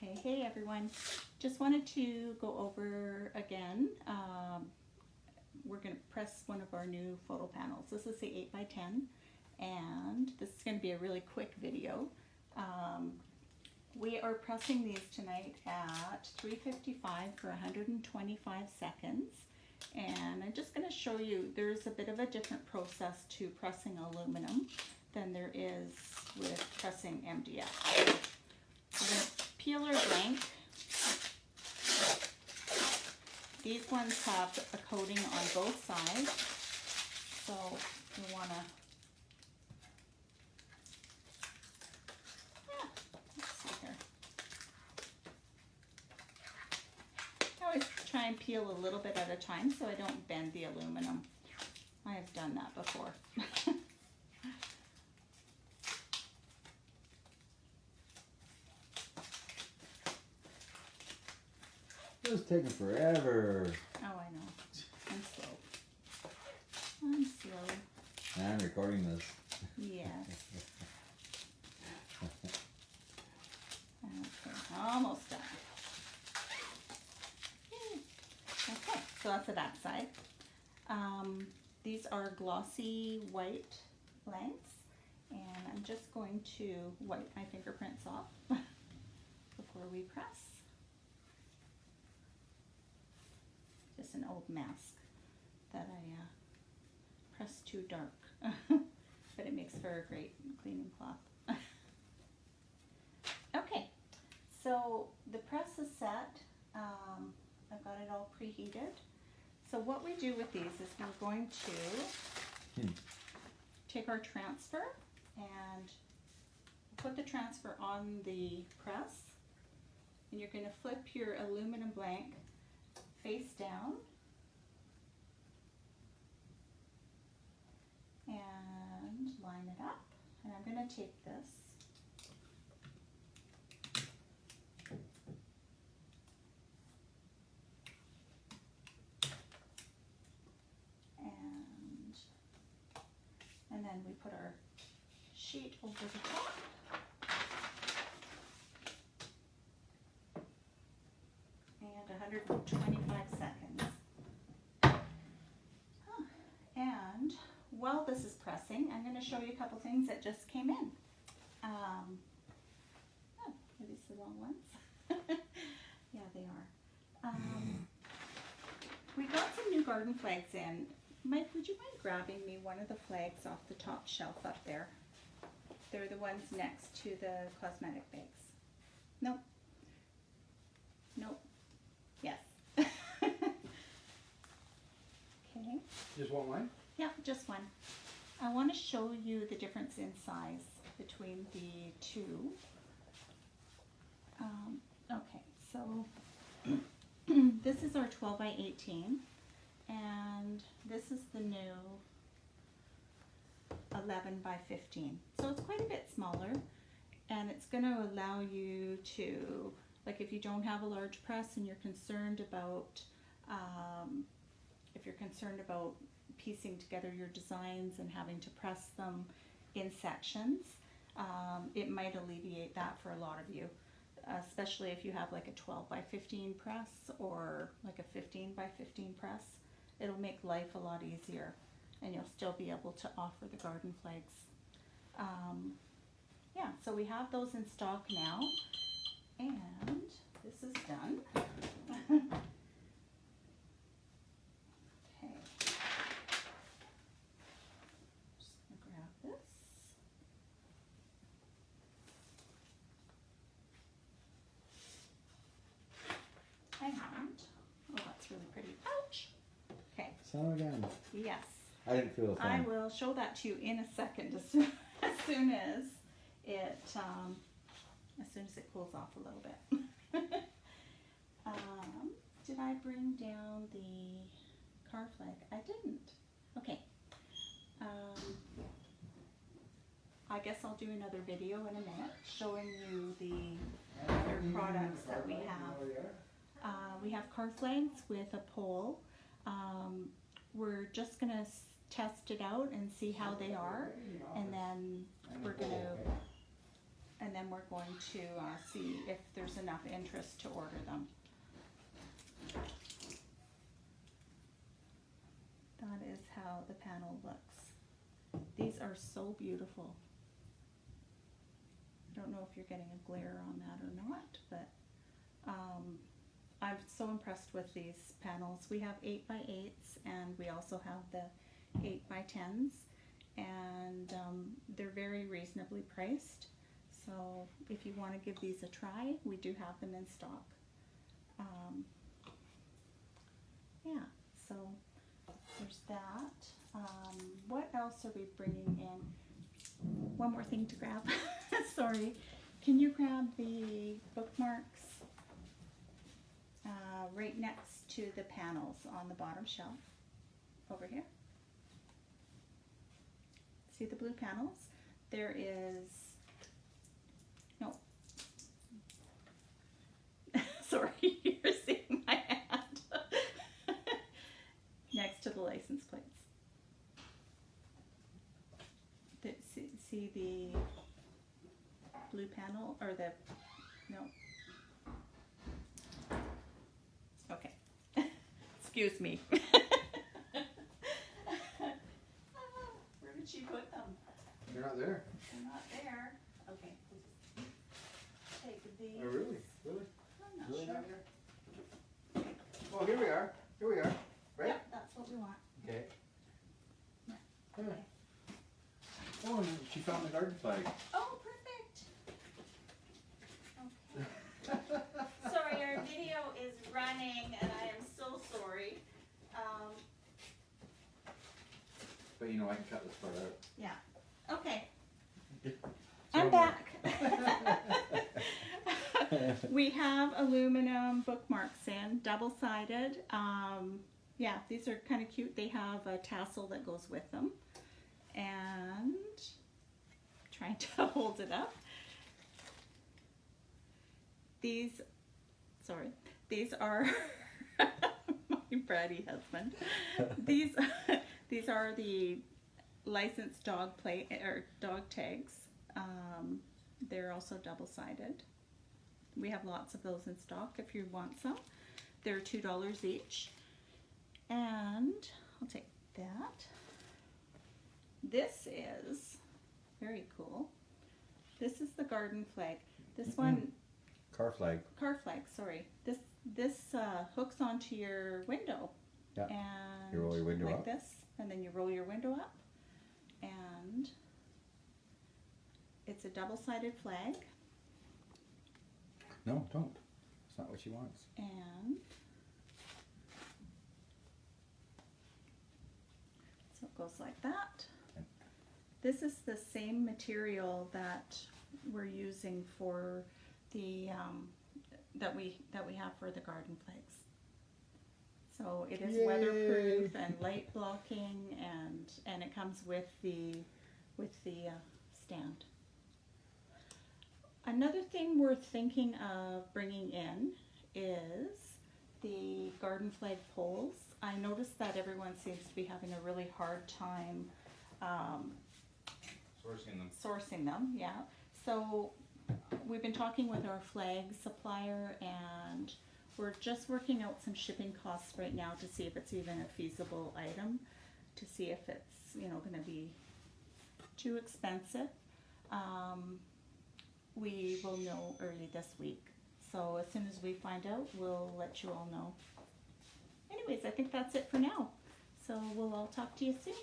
Okay, hey everyone. Just wanted to go over again. We're going to press one of our new photo panels. This is the 8x10, and this is going to be a really quick video. We are pressing these tonight at 355 for 125 seconds. And I'm just going to show you, there's a bit of a different process to pressing aluminum than there is with pressing MDF. We're going to peel our blank. These ones have a coating on both sides, so you want to, let's see here. I always try and peel a little bit at a time so I don't bend the aluminum. I have done that before. It's taking forever. Oh, I know. I'm slow. I'm slow. I'm recording this. Yes. Okay, almost done. Okay, so that's the back side. These are glossy white blanks, and I'm just going to wipe my fingerprints off before we press. Just an old mask that I pressed too dark, but it makes for a great cleaning cloth. Okay, so the press is set. I've got it all preheated. So what we do with these is we're going to take our transfer and put the transfer on the press, and you're going to flip your aluminum blank face down and line it up, and I'm going to take this and then we put our sheet over the top. And 125 seconds. And while this is pressing, I'm going to show you a couple things that just came in. Oh, are these the wrong ones? Yeah, they are. We got some new garden flags in. Mike, would you mind grabbing me one of the flags off the top shelf up there? They're the ones next to the cosmetic bags. Nope. Nope. Yes. Okay. Just want one? Yeah, just one. I want to show you the difference in size between the two. Okay, so this is our 12 by 18, and this is the new 11 by 15. So it's quite a bit smaller, and it's going to allow you to, like if you don't have a large press and you're concerned about, piecing together your designs and having to press them in sections, it might alleviate that for a lot of you, especially if you have like a 12 by 15 press or like a 15 by 15 press. It'll make life a lot easier, and you'll still be able to offer the garden flags. Yeah, so we have those in stock now, and this is done. Okay, just gonna grab this. And, oh, that's really pretty. Ouch! Okay. Son again. Yes. I didn't feel a thing. I will show that to you in a second, as soon as it cools off a little bit. Did I bring down the car flag? I didn't. Okay. I guess I'll do another video in a minute showing you the other products that we have. We have car flags with a pole. We're just going to test it out and see how they are, and then we're going to and then we're going to see if there's enough interest to order them. That is how the panel looks. These are so beautiful. I don't know if you're getting a glare on that or not, but I'm so impressed with these panels. We have 8x8s and we also have the 8x10s, and they're very reasonably priced. So if you want to give these a try, we do have them in stock. Yeah, so there's that. What else are we bringing in? One more thing to grab. Sorry. Can you grab the bookmarks right next to the panels on the bottom shelf over here? See the blue panels? There is, no. Sorry, you're seeing my hand. Next to the license plates. See the blue panel, or the, no. Okay. Excuse me. Where did she put them? They're not there. They're not there. Okay. Take these. Oh, really? Really? I'm not Really sure. not there? Oh, here we are. Here we are. Right? Yep, that's what we want. Okay. Yeah. Yeah. Okay. Oh, and she found the garden flag. Oh, perfect. Okay. Sorry, our video is running, and I am so sorry. But you know, I can cut this part out. Yeah. Okay. So I'm back. We have aluminum bookmarks in, double-sided. Yeah, these are kind of cute. They have a tassel that goes with them. And trying to hold it up. These are my bratty husband. These are the licensed dog plate or dog tags. They're also double-sided. We have lots of those in stock if you want some. They're $2 each. And I'll take that. This is very cool. This is the garden flag. This one, Car flag. car flag, sorry. This hooks onto your window. Yeah. And You roll your window like up. this, and then you roll your window up, and it's a double-sided flag. No, don't. That's not what she wants. And so it goes like that. This is the same material that we're using for the that we have for the garden flags. So it is weatherproof and light blocking, and it comes with the stand. Another thing we're thinking of bringing in is the garden flag poles. I noticed that everyone seems to be having a really hard time sourcing them, yeah. So we've been talking with our flag supplier, and we're just working out some shipping costs right now to see if it's even a feasible item, to see if it's, you know, going to be too expensive. We will know early this week. So as soon as we find out, we'll let you all know. Anyways, I think that's it for now. So we'll all talk to you soon.